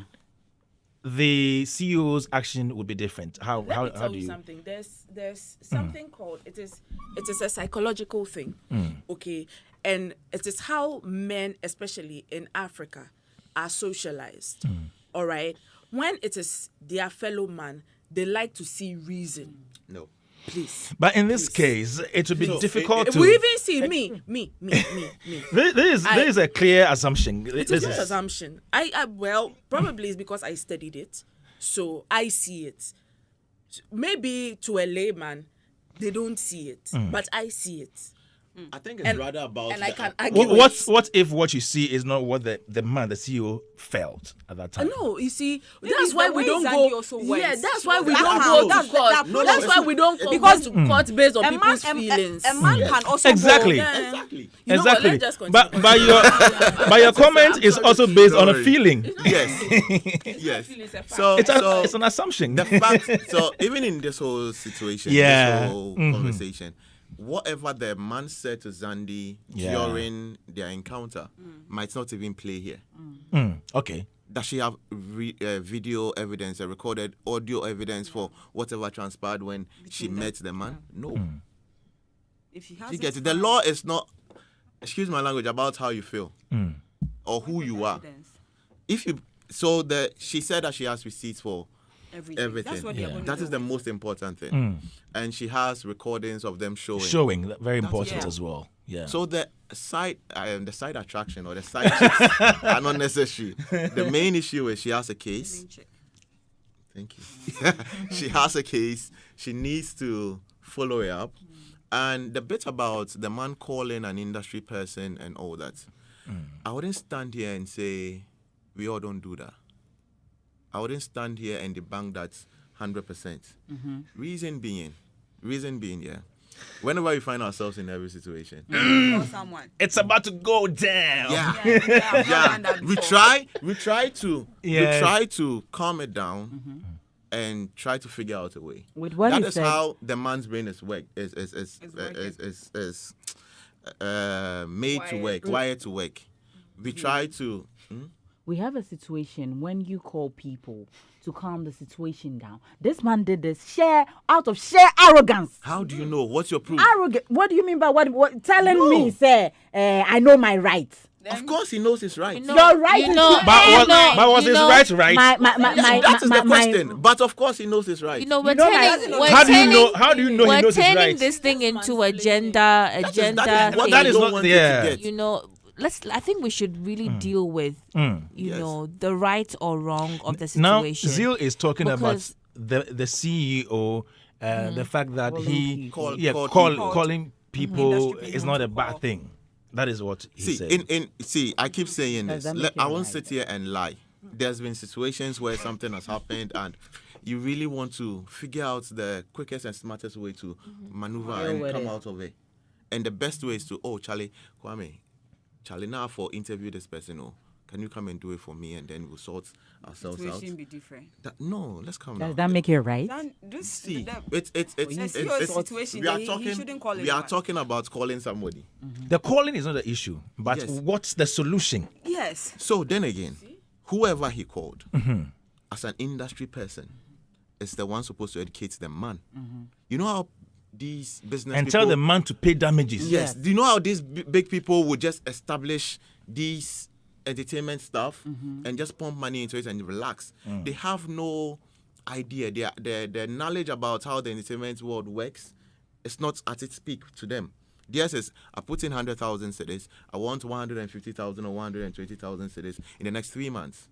[SPEAKER 1] the CEO's action would be different? How
[SPEAKER 4] Let me tell
[SPEAKER 1] do
[SPEAKER 4] you
[SPEAKER 1] you?
[SPEAKER 4] something. There's something called it is a psychological thing. Okay, And it is how men, especially in Africa, are socialized. All right? When it is their fellow man, they like to see reason.
[SPEAKER 7] No.
[SPEAKER 4] Please.
[SPEAKER 1] But in this case, it would be difficult to.
[SPEAKER 4] We even see me.
[SPEAKER 1] There is a clear assumption.
[SPEAKER 4] It's a clear assumption. Well, probably it's because I studied it, so I see it. Maybe to a layman, they don't see it, but I see it.
[SPEAKER 7] I think it's rather about.
[SPEAKER 4] And I can argue.
[SPEAKER 1] What if what you see is not what the man, the CEO, felt at that time?
[SPEAKER 4] No, you see, that's why we don't go. Yeah, that's why we
[SPEAKER 5] That's
[SPEAKER 4] don't
[SPEAKER 5] how-
[SPEAKER 4] go
[SPEAKER 5] that's-
[SPEAKER 4] to court.
[SPEAKER 5] that-
[SPEAKER 4] That's why we don't go
[SPEAKER 5] Because-
[SPEAKER 4] to court based on
[SPEAKER 5] A
[SPEAKER 4] people's
[SPEAKER 5] man,
[SPEAKER 4] feelings.
[SPEAKER 5] a man can also
[SPEAKER 1] Exactly.
[SPEAKER 5] go.
[SPEAKER 4] Yeah.
[SPEAKER 7] Exactly.
[SPEAKER 4] You know what,
[SPEAKER 1] Exactly.
[SPEAKER 4] let's just continue.
[SPEAKER 1] But your comment is also based on a feeling.
[SPEAKER 7] Yes. Yes. So
[SPEAKER 1] It's an assumption.
[SPEAKER 7] the fact, so even in this whole situation, this whole conversation, whatever the man said to Xandy during their encounter might not even play here.
[SPEAKER 1] Okay.
[SPEAKER 7] Does she have video evidence, a recorded audio evidence for whatever transpired when she met the man? No.
[SPEAKER 5] If she has
[SPEAKER 7] You get it. The law is not, excuse my language, about how you feel or who you are. If you, she said that she has receipts for everything.
[SPEAKER 5] That's what they're going to
[SPEAKER 7] That
[SPEAKER 5] do.
[SPEAKER 7] is the most important thing. And she has recordings of them showing.
[SPEAKER 1] Very important as well. Yeah.
[SPEAKER 7] So the side attraction or the side chicks are not necessary. The main issue is she has a case. Thank you. She has a case. She needs to follow it up. And the bit about the man calling an industry person and all that, I wouldn't stand here and say we all don't do that. I wouldn't stand here and debunk that 100%. Reason being, yeah. Whenever we find ourselves in every situation,
[SPEAKER 5] Someone.
[SPEAKER 1] it's about to go down.
[SPEAKER 7] Yeah. We try to calm it down and try to figure out a way.
[SPEAKER 6] With what
[SPEAKER 7] That
[SPEAKER 6] you
[SPEAKER 7] is
[SPEAKER 6] said-
[SPEAKER 7] how the man's brain is made to work, wired to work. We try to.
[SPEAKER 6] We have a situation when you call people to calm the situation down. This man did this out of sheer arrogance.
[SPEAKER 7] How do you know? What's your proof?
[SPEAKER 6] Arrogant. What do you mean by what telling me, say, I know my rights?
[SPEAKER 7] Of course, he knows his right.
[SPEAKER 6] Your right is
[SPEAKER 1] But was his right?
[SPEAKER 7] That is the question. But of course, he knows his right.
[SPEAKER 3] We're
[SPEAKER 1] How do you know? How do you know he
[SPEAKER 3] we're
[SPEAKER 1] knows his
[SPEAKER 3] turning
[SPEAKER 1] right?
[SPEAKER 3] this thing into a gender
[SPEAKER 7] That
[SPEAKER 3] thing.
[SPEAKER 1] is not. Yeah.
[SPEAKER 3] I think we should really deal with, the right or wrong of the
[SPEAKER 1] Now,
[SPEAKER 3] situation.
[SPEAKER 1] Zeal is talking about
[SPEAKER 3] Because-
[SPEAKER 1] the CEO, the fact that he
[SPEAKER 7] Calling
[SPEAKER 1] calling people is not a bad thing. That is what he said.
[SPEAKER 7] I keep saying this.
[SPEAKER 6] that make it
[SPEAKER 7] I won't
[SPEAKER 6] right?
[SPEAKER 7] sit here and lie. There's been situations where something has happened and you really want to figure out the quickest and smartest way to maneuver and come out of it. And the best way is to, Charlie, now for interview this person, can you come and do it for me and then we'll sort ourselves out?
[SPEAKER 5] Situation be different.
[SPEAKER 7] No, let's come
[SPEAKER 6] Does
[SPEAKER 7] now.
[SPEAKER 6] that make it right?
[SPEAKER 7] See,
[SPEAKER 5] it's situation.
[SPEAKER 7] we are
[SPEAKER 5] He
[SPEAKER 7] talking.
[SPEAKER 5] shouldn't call
[SPEAKER 7] We are
[SPEAKER 5] anyone.
[SPEAKER 7] talking about calling somebody.
[SPEAKER 1] The calling is not the issue, but
[SPEAKER 7] Yes.
[SPEAKER 1] what's the solution?
[SPEAKER 5] Yes.
[SPEAKER 7] So then again, whoever he called as an industry person is the one supposed to educate the man. You know how these business
[SPEAKER 1] And
[SPEAKER 7] people,
[SPEAKER 1] tell the man to pay damages.
[SPEAKER 7] Yes. Do you know how these big people would just establish these entertainment stuff and just pump money into it and relax? They have no idea. Their knowledge about how the entertainment world works is not at its peak to them. Theirs is, I put in 100,000 cedis, I want 150,000 or 120,000 cedis in the next 3 months.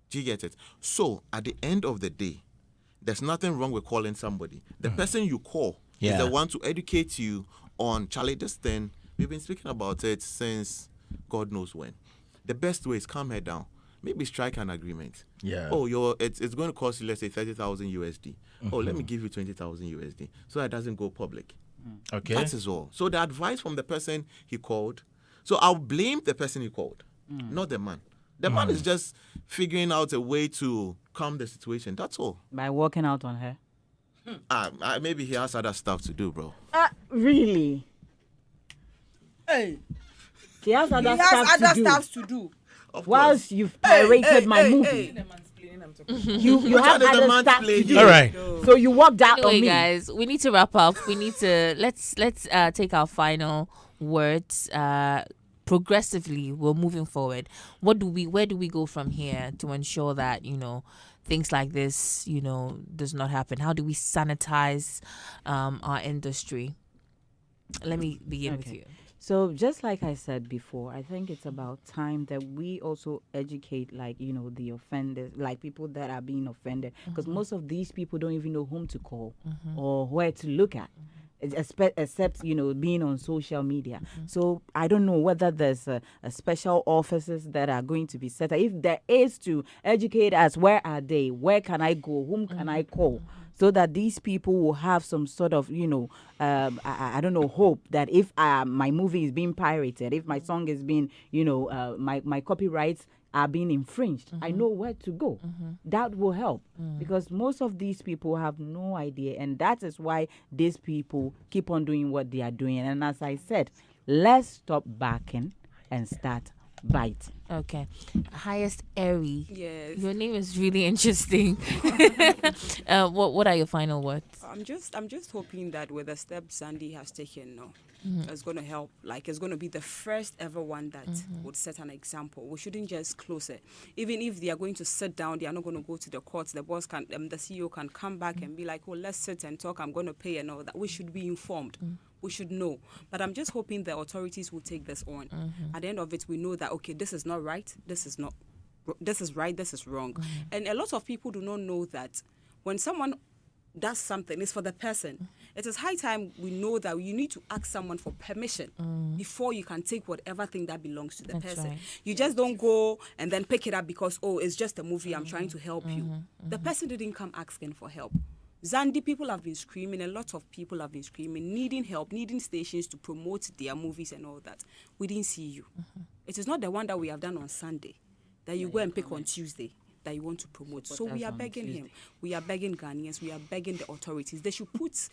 [SPEAKER 7] Do you get it? So at the end of the day, there's nothing wrong with calling somebody. The person you call is the one to educate you on, Charlie, this thing, we've been speaking about it since God knows when. The best way is calm head down. Maybe strike an agreement.
[SPEAKER 1] Yeah.
[SPEAKER 7] It's going to cost you, let's say, 30,000 USD. Let me give you 20,000 USD so that it doesn't go public.
[SPEAKER 1] Okay.
[SPEAKER 7] That is all. So the advice from the person he called. So I'll blame the person he called, not the man. The man is just figuring out a way to calm the situation. That's all.
[SPEAKER 6] By walking out on her.
[SPEAKER 7] Maybe he has other stuff to do, bro.
[SPEAKER 6] Really?
[SPEAKER 5] Hey.
[SPEAKER 6] He has other
[SPEAKER 5] He has other
[SPEAKER 6] stuff
[SPEAKER 5] stuff to do.
[SPEAKER 6] Whilst you've pirated my movie. You have
[SPEAKER 7] What are the
[SPEAKER 6] other
[SPEAKER 7] man
[SPEAKER 6] stuff to
[SPEAKER 7] playing
[SPEAKER 6] do.
[SPEAKER 7] here?
[SPEAKER 1] All right.
[SPEAKER 6] So you walked out
[SPEAKER 3] Anyway,
[SPEAKER 6] on me.
[SPEAKER 3] guys, we need to wrap up. We need to let's take our final words. Progressively, we're moving forward. Where do we go from here to ensure that things like this does not happen? How do we sanitize our industry? Let me begin with you.
[SPEAKER 6] So just like I said before, I think it's about time that we also educate, the offenders, like people that are being offended, because most of these people don't even know whom to call or where to look at. Except being on social media. So I don't know whether there's a special offices that are going to be set up. If there is, to educate us, where are they, where can I go, whom can I call, so that these people will have some sort of I don't know, hope that if my movie is being pirated, if my song is being my copyrights are being infringed, I know where to go. That will help, because most of these people have no idea, and that is why these people keep on doing what they are doing. And as I said, let's stop backing and start biting.
[SPEAKER 3] Okay. Highest Airy.
[SPEAKER 5] Yes.
[SPEAKER 3] Your name is really interesting. What are your final words?
[SPEAKER 5] I'm just hoping that with the step Xandy has taken, it's going to help. Like, it's going to be the first ever one that would set an example. We shouldn't just close it. Even if they are going to sit down, they are not going to go to the courts. The boss can, the CEO can come back and be like, oh, let's sit and talk. I'm going to pay and all that. We should be informed. We should know. But I'm just hoping the authorities will take this on. At the end of it, we know that, okay, this is not right. This is right. This is wrong. And a lot of people do not know that when someone does something, it's for the person. It is high time we know that you need to ask someone for permission before you can take whatever thing that belongs to the person. Right. You just don't go and then pick it up because, oh, it's just a movie, I'm trying to help you. The person didn't come asking for help. Xandy, people have been screaming, a lot of people have been screaming, needing help, needing stations to promote their movies and all that. We didn't see you. It is not the one that we have done on Sunday, that you go and pick on Tuesday, that you want to promote. So we are begging him. We are begging Ghanaians. We are begging the authorities. They should put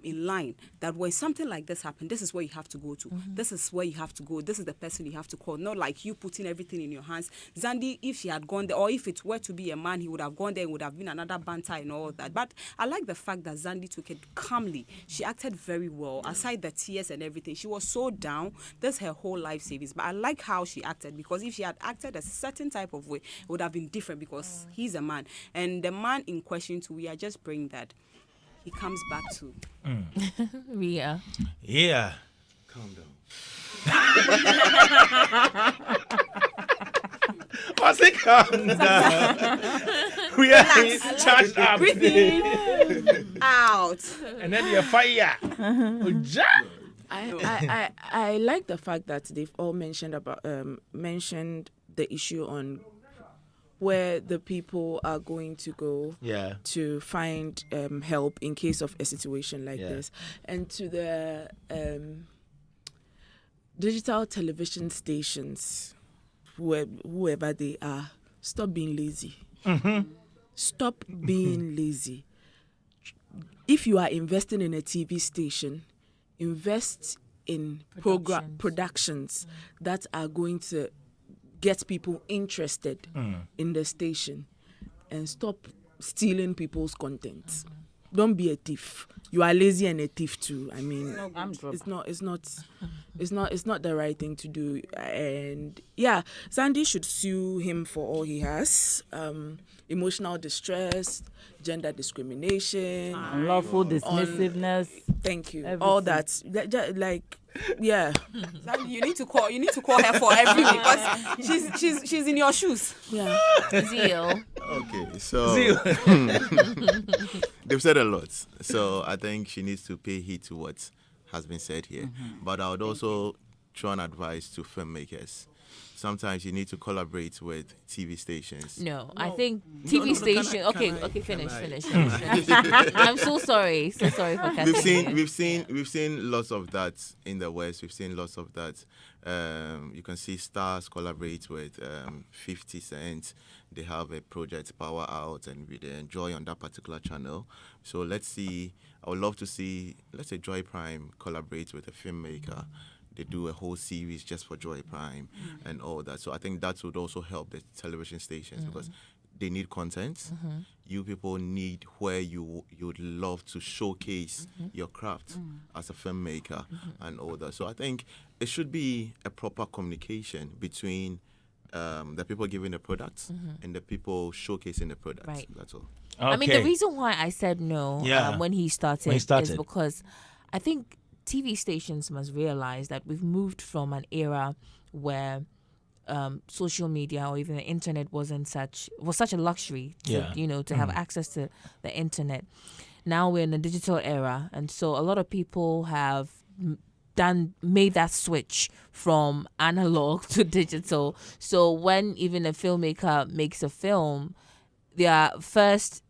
[SPEAKER 5] in line that when something like this happens, this is where you have to go to. This is where you have to go. This is the person you have to call. Not like you putting everything in your hands. Xandy, if she had gone there, or if it were to be a man, he would have gone there. It would have been another banter and all that. But I like the fact that Xandy took it calmly. She acted very well. Aside the tears and everything, she was so down. That's her whole life savings. But I like how she acted, because if she had acted a certain type of way, it would have been different, because he's a man. And the man in question too, we are just praying that he comes back to.
[SPEAKER 3] Ria.
[SPEAKER 1] Yeah.
[SPEAKER 7] Calm down.
[SPEAKER 1] What's it calm down? We are charged up.
[SPEAKER 5] Breathing out.
[SPEAKER 1] And then you're fire.
[SPEAKER 4] I like the fact that they've all mentioned the issue on where the people are going to go to find help in case of a situation like this. And to the digital television stations, whoever they are, stop being lazy. Stop being lazy. If you are investing in a TV station, invest in productions that are going to get people interested in the station, and stop stealing people's content. Don't be a thief. You are lazy and a thief too. I mean, it's not the right thing to do. And yeah, Xandy should sue him for all he has. Emotional distress, gender discrimination,
[SPEAKER 6] unlawful dismissiveness.
[SPEAKER 4] Thank you.
[SPEAKER 6] Everything.
[SPEAKER 4] All that. Yeah.
[SPEAKER 5] You need to call her for everything, because she's in your shoes.
[SPEAKER 3] Yeah. Zeal.
[SPEAKER 7] Okay, so they've said a lot. So I think she needs to pay heed to what has been said here. But I would also throw an advice to filmmakers. Sometimes you need to collaborate with TV stations.
[SPEAKER 3] No, I think TV station. Finish. I'm so sorry for cutting.
[SPEAKER 7] We've seen lots of that in the West. We've seen lots of that. You can see stars collaborate with 50 Cent. They have a project Power Out, and they enjoy on that particular channel. So let's see. I would love to see, let's say, Joy Prime collaborate with a filmmaker. They do a whole series just for Joy Prime and all that. So I think that would also help the television stations, because they need content. You people need where you'd love to showcase your craft as a filmmaker and all that. So I think it should be a proper communication between the people giving the products and the people showcasing the products.
[SPEAKER 3] Right.
[SPEAKER 7] That's all.
[SPEAKER 1] Okay.
[SPEAKER 3] I mean, the reason why I said no when he started is because I think TV stations must realize that we've moved from an era where social media or even the internet was such a luxury to have access to the internet. Now we're in a digital era, and so a lot of people have made that switch from analog to digital. So when even a filmmaker makes a film, their first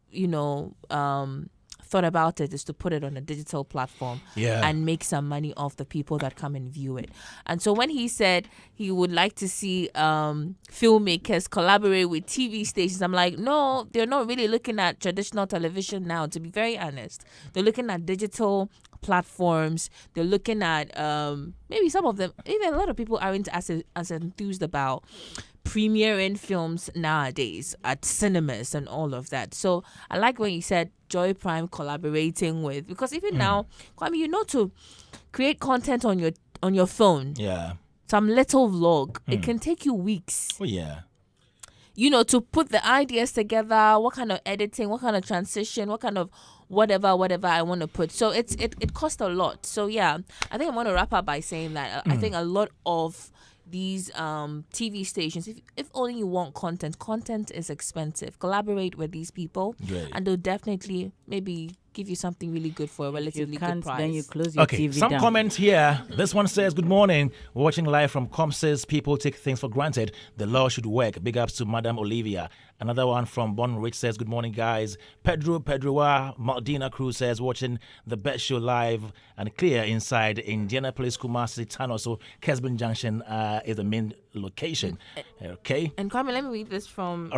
[SPEAKER 3] thought about it is to put it on a digital platform and make some money off the people that come and view it. And so when he said he would like to see filmmakers collaborate with TV stations, I'm like, no, they're not really looking at traditional television now, to be very honest. They're looking at digital platforms. They're looking at maybe some of them, even a lot of people aren't as enthused about premiering films nowadays at cinemas and all of that. So I like when you said Joy Prime collaborating with, because even now, Kwame, to create content on your phone. Yeah. Some little vlog. It can take you weeks.
[SPEAKER 1] Oh yeah.
[SPEAKER 3] To put the ideas together, what kind of editing, what kind of transition, what kind of whatever I want to put. So it costs a lot. So yeah, I think I'm going to wrap up by saying that I think a lot of these TV stations, if only you want content is expensive. Collaborate with these people, and they'll definitely maybe give you something really good for a relatively good price.
[SPEAKER 6] Then you close your TV
[SPEAKER 1] some
[SPEAKER 6] down.
[SPEAKER 1] comments here. This one says, good morning. Watching live from Comses. People take things for granted. The law should work. Big ups to Madam Olivia. Another one from Bon Rich says, good morning, guys. Pedroa Maldina Cruz says, watching the best show live and clear inside Indianapolis, Kumasi, Tano. So Kesbin Junction is the main location. Okay.
[SPEAKER 3] And Kamel, let me read this from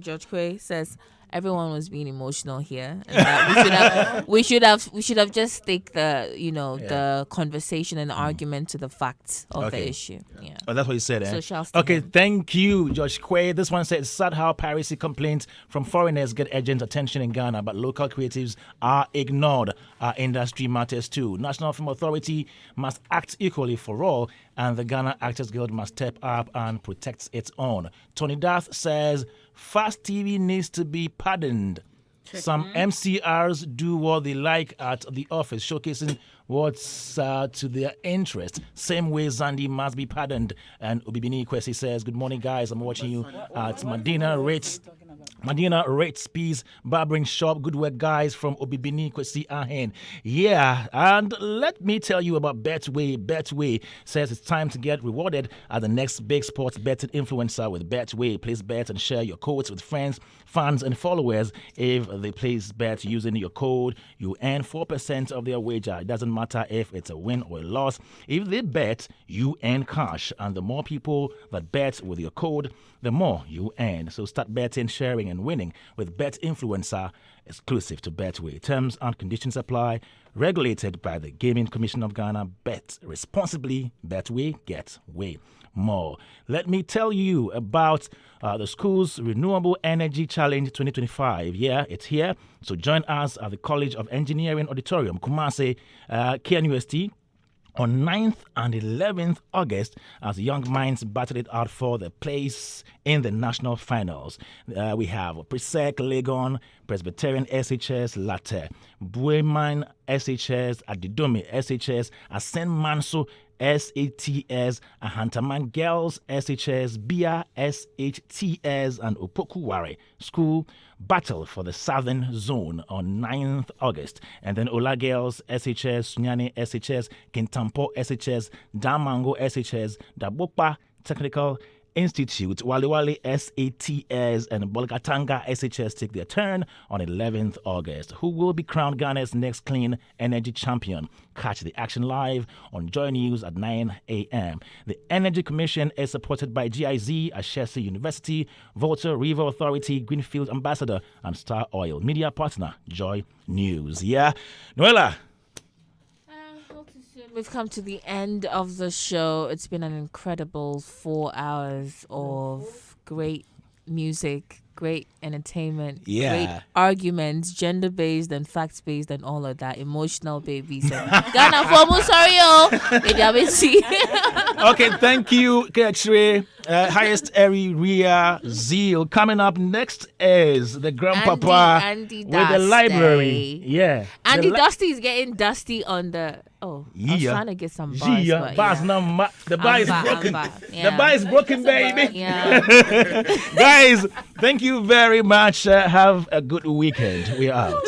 [SPEAKER 3] George Quay. Says, everyone was being emotional here. And we should have just take the conversation and the argument to the facts of the issue. Yeah.
[SPEAKER 1] Oh, that's what you said, eh?
[SPEAKER 3] So shouts to him.
[SPEAKER 1] Thank you, George Quay. This one says, sad how piracy complaints from foreigners get urgent attention in Ghana, but local creatives are ignored. Our industry matters too. National Film Authority must act equally for all, and the Ghana Actors Guild must step up and protect its own. Tony Darth says, Fast TV needs to be pardoned. Some MCRs do what they like at the office, showcasing what's to their interest. Same way Xandy must be pardoned. And Obibini Kwesi says, good morning, guys. I'm watching you at Medina Rates Peace Barbering Shop. Good work, guys, from Obibini Kwesi Ahen. Yeah, and let me tell you about Betway. Betway says it's time to get rewarded as the next big sports betting influencer with Betway. Place bets and share your codes with friends, fans, and followers. If they place bets using your code, you earn 4% of their wager. It doesn't matter if it's a win or a loss. If they bet, you earn cash. And the more people that bet with your code, the more you earn. So start betting, sharing, and winning with Bet Influencer, exclusive to Betway. Terms and conditions apply. Regulated by the Gaming Commission of Ghana. Bet responsibly. Betway, get way more. Let me tell you about the school's Renewable Energy Challenge 2025. Yeah, it's here. So join us at the College of Engineering Auditorium, Kumasi, KNUST, on 9th and 11th August as young minds battle it out for the place in the national finals. We have Presec, Legon, Presbyterian SHS, Latte, Bueman SHS, Adidomi SHS, Asen Manso SATS, Ahantaman Girls SHS, Bia SHTS, and Opokuware School battle for the Southern Zone on 9th August. And then Ola Girls SHS, Sunyani SHS, Kintampo SHS, Damango SHS, Dabopa Technical Institute, Waliwali SATS, and Bolgatanga SHS take their turn on 11th August. Who will be crowned Ghana's next clean energy champion? Catch the action live on Joy News at 9 a.m. The Energy Commission is supported by GIZ, Ashesi University, Volta River Authority, Greenfield Ambassador, and Star Oil. Media partner, Joy News. Yeah. Noella.
[SPEAKER 3] We've come to the end of the show. It's been an incredible 4 hours of great music, great entertainment,
[SPEAKER 1] Yeah.
[SPEAKER 3] great arguments, gender-based and fact-based and all of that, emotional babies. And Ghana for
[SPEAKER 1] Okay, thank you, Ketri. Highest area zeal. Coming up next is the grandpapa
[SPEAKER 3] Andy
[SPEAKER 1] with the library. Yeah.
[SPEAKER 3] Andy Dusty is getting dusty on the. Oh, I was trying to get some bars.
[SPEAKER 1] Yeah,
[SPEAKER 3] but
[SPEAKER 1] the bar is broken.
[SPEAKER 3] Yeah.
[SPEAKER 1] The bar is broken, baby.
[SPEAKER 3] Yeah.
[SPEAKER 1] Guys, thank you very much. Have a good weekend. We are out.